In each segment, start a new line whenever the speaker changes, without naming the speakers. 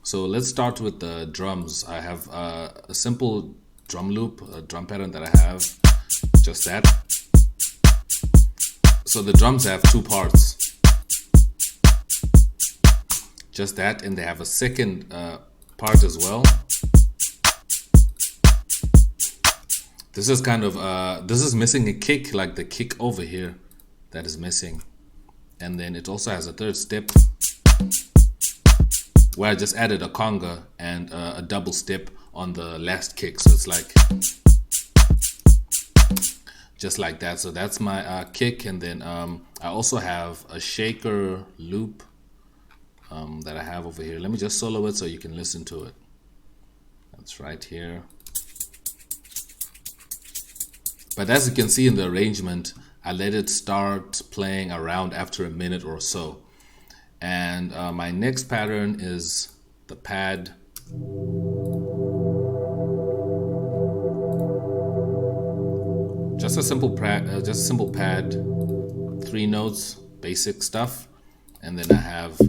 So let's start with the drums. I have a simple drum loop, a drum pattern that I have, just that. So the drums have two parts, just that, and they have a second part as well. This is kind of, this is missing a kick, like the kick over here that is missing. And then it also has a third step where I just added a conga and a double step on the last kick. So it's like, just like that. So that's my kick. And then I also have a shaker loop that I have over here. Let me just solo it so you can listen to it. That's right here. But as you can see in the arrangement, I let it start playing around after a minute or so. And my next pattern is the pad. Just a simple pad, 3 notes, basic stuff. And then I have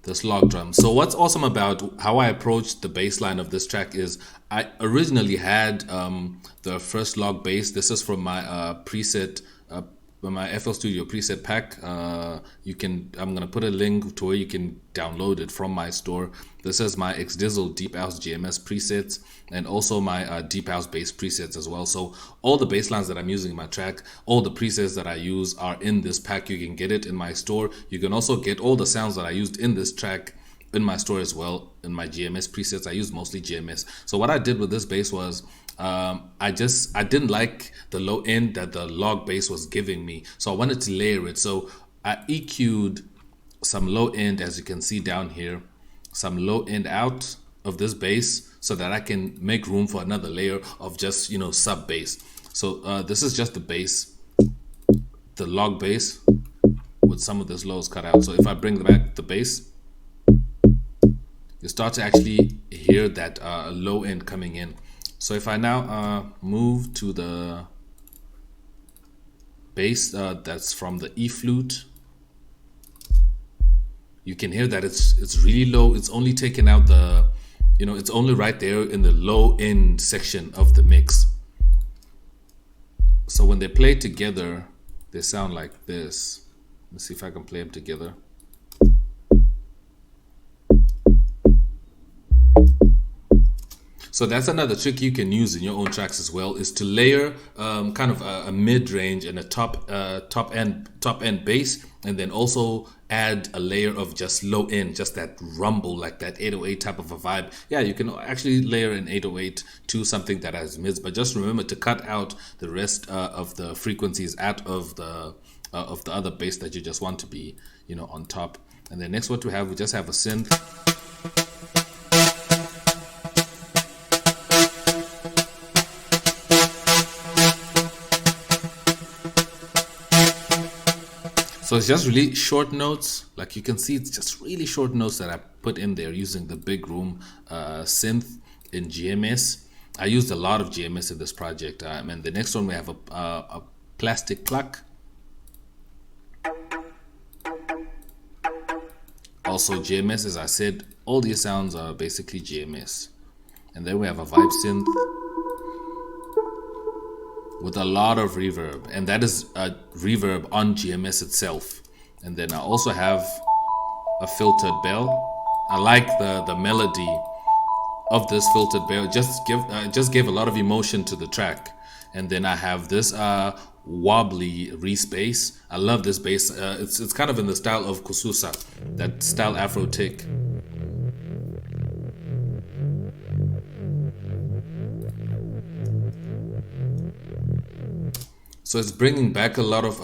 this log drum. So what's awesome about how I approached the bass line of this track is I originally had the first log bass. This is from my preset, my FL Studio preset pack. I'm gonna put a link to where you can download it from my store. This is my XDizzle Deep House GMS presets and also my Deep House bass presets as well. So all the bass lines that I'm using in my track, all the presets that I use are in this pack. You can get it in my store. You can also get all the sounds that I used in this track in my store as well. In my GMS presets, I use mostly GMS. So what I did with this bass was I didn't like the low end that the log bass was giving me, so I wanted to layer it. So I EQ'd some low end, as you can see down here, some low end out of this bass so that I can make room for another layer of just, you know, sub bass. So this is just the bass, the log bass with some of this lows cut out. So if I bring back the bass, you start to actually hear that low end coming in. So if I now move to the bass that's from the E flute, you can hear that it's really low. It's only taken out the, you know, it's only right there in the low end section of the mix. So when they play together, they sound like this. Let's see if I can play them together. So that's another trick you can use in your own tracks as well, is to layer kind of a mid-range and a top end bass, and then also add a layer of just low end, just that rumble, like that 808 type of a vibe. Yeah, you can actually layer an 808 to something that has mids, but just remember to cut out the rest of the frequencies out of the other bass that you just want to be, you know, on top. And then next, what we just have a synth. So it's just really short notes. Like you can see, it's just really short notes that I put in there using the Big Room synth in GMS. I used a lot of GMS in this project. And the next one we have a plastic pluck. Also GMS, as I said, all these sounds are basically GMS. And then we have a vibe synth with a lot of reverb, and that is a reverb on GMS itself. And then I also have a filtered bell. I like the melody of this filtered bell. Just gave a lot of emotion to the track. And then I have this wobbly Reese bass. I love this bass. It's kind of in the style of Kususa, that style Afro tick. So it's bringing back a lot of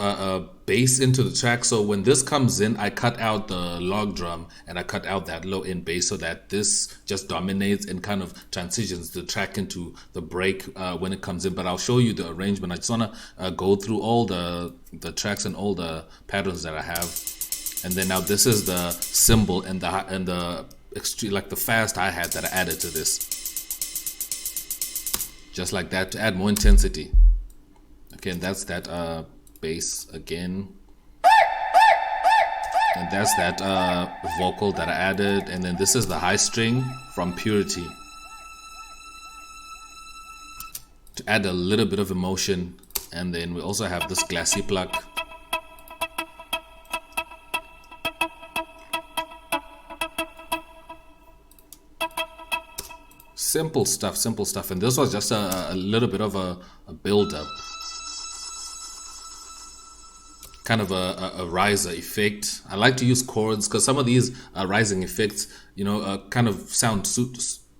bass into the track. So when this comes in, I cut out the log drum and I cut out that low end bass so that this just dominates and kind of transitions the track into the break when it comes in. But I'll show you the arrangement. I just want to go through all the tracks and all the patterns that I have. And then now this is the cymbal and the extreme, like the fast hi-hat that I added to this. Just like that, to add more intensity. Okay, and that's that bass again. And that's that vocal that I added. And then this is the high string from Purity to add a little bit of emotion. And then we also have this glassy pluck. Simple stuff. And this was just a little bit of a build-up. Kind of a riser effect. I like to use chords because some of these rising effects, kind of sound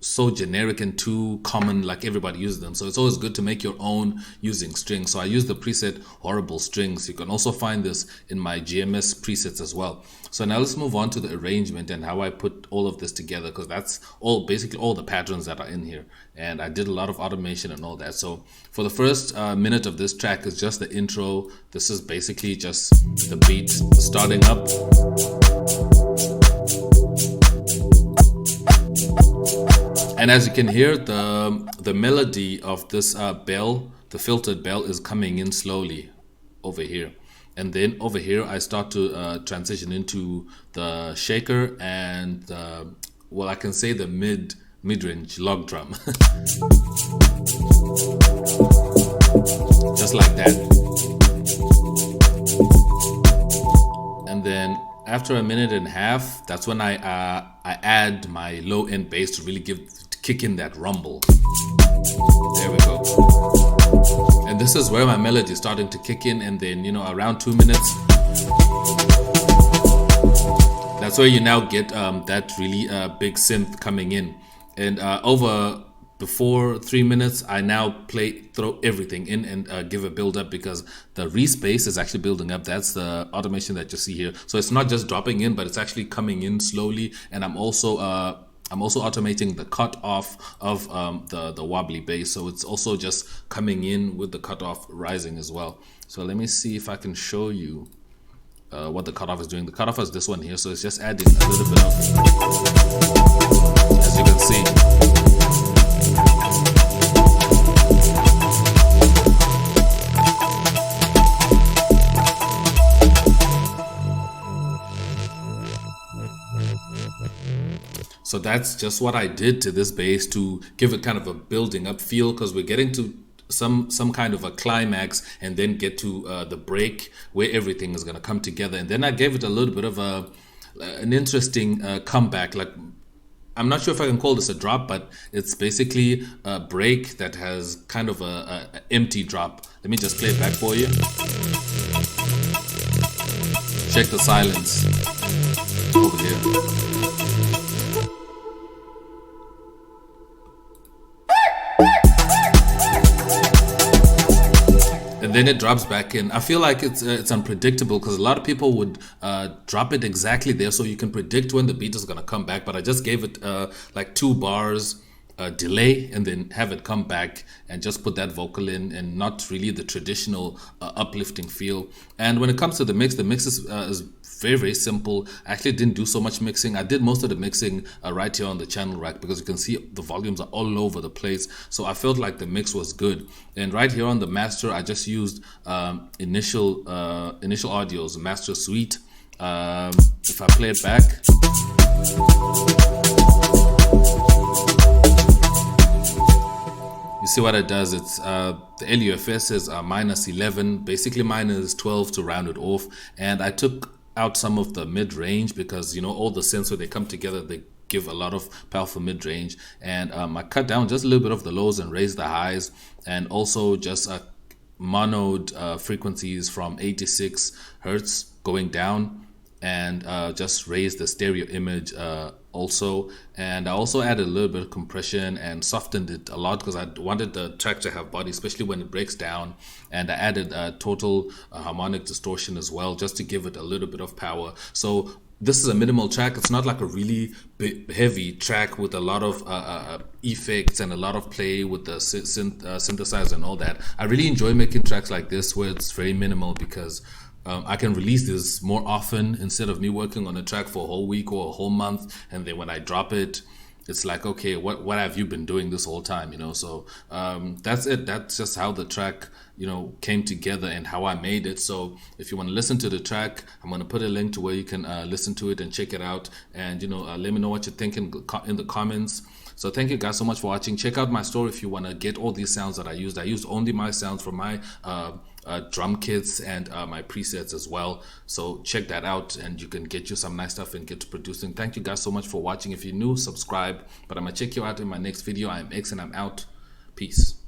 so generic and too common, like everybody uses them. So it's always good to make your own using strings. So I use the preset Horrible Strings. You can also find this in my GMS presets as well. So now let's move on to the arrangement and how I put all of this together, because that's basically all the patterns that are in here. And I did a lot of automation and all that. So for the first minute of this track is just the intro. This is basically just the beat starting up. And as you can hear, the melody of this bell, the filtered bell, is coming in slowly over here. And then over here, I start to transition into the shaker and, I can say the mid-range log drum. Just like that. And then after a minute and a half, that's when I add my low end bass to really kick in that rumble. There we go. And this is where my melody is starting to kick in, and then around 2 minutes, that's where you now get that really big synth coming in. And before 3 minutes, I now throw everything in and give a build up, because the respace is actually building up. That's the automation that you see here. So it's not just dropping in, but it's actually coming in slowly. And I'm also automating the cutoff of the wobbly bass. So it's also just coming in with the cutoff rising as well. So let me see if I can show you what the cutoff is doing. The cutoff is this one here. So it's just adding a little bit of, as you can see. So that's just what I did to this bass to give it kind of a building up feel, because we're getting to some kind of a climax and then get to the break where everything is going to come together. And then I gave it a little bit of an interesting comeback. Like, I'm not sure if I can call this a drop, but it's basically a break that has kind of a empty drop. Let me just play it back for you. Check the silence over here. And then it drops back in. I feel like it's unpredictable, because a lot of people would drop it exactly there so you can predict when the beat is going to come back. But I just gave it like 2 bars delay and then have it come back and just put that vocal in, and not really the traditional uplifting feel. And when it comes to the mix is very, very simple. I actually didn't do so much mixing. I did most of the mixing right here on the channel rack, because you can see the volumes are all over the place. So I felt like the mix was good. And right here on the master, I just used initial audios, master suite. If I play it back, you see what it does. It's the LUFS is -11, basically -12 to round it off. And I took out some of the mid-range, because all the synths, when they come together, they give a lot of powerful mid-range. And I cut down just a little bit of the lows and raised the highs, and also just monoed frequencies from 86 hertz going down, and just raised the stereo image also. And I also added a little bit of compression and softened it a lot, because I wanted the track to have body, especially when it breaks down. And I added total harmonic distortion as well, just to give it a little bit of power. So this is a minimal track. It's not like a really big, heavy track with a lot of effects and a lot of play with the synthesizer and all that. I really enjoy making tracks like this where it's very minimal, because I can release this more often instead of me working on a track for a whole week or a whole month, and then when I drop it, it's like, okay, what have you been doing this whole time, you know? So that's it. That's just how the track, you know, came together and how I made it. So if you want to listen to the track, I'm going to put a link to where you can listen to it and check it out. And, you know, let me know what you think in the comments. So thank you guys so much for watching. Check out my store if you want to get all these sounds that I used. I used only my sounds from my drum kits and my presets as well. So check that out and you can get you some nice stuff and get to producing. Thank you guys so much for watching. If you're new, subscribe. But I'm going to check you out in my next video. I'm X and I'm out. Peace.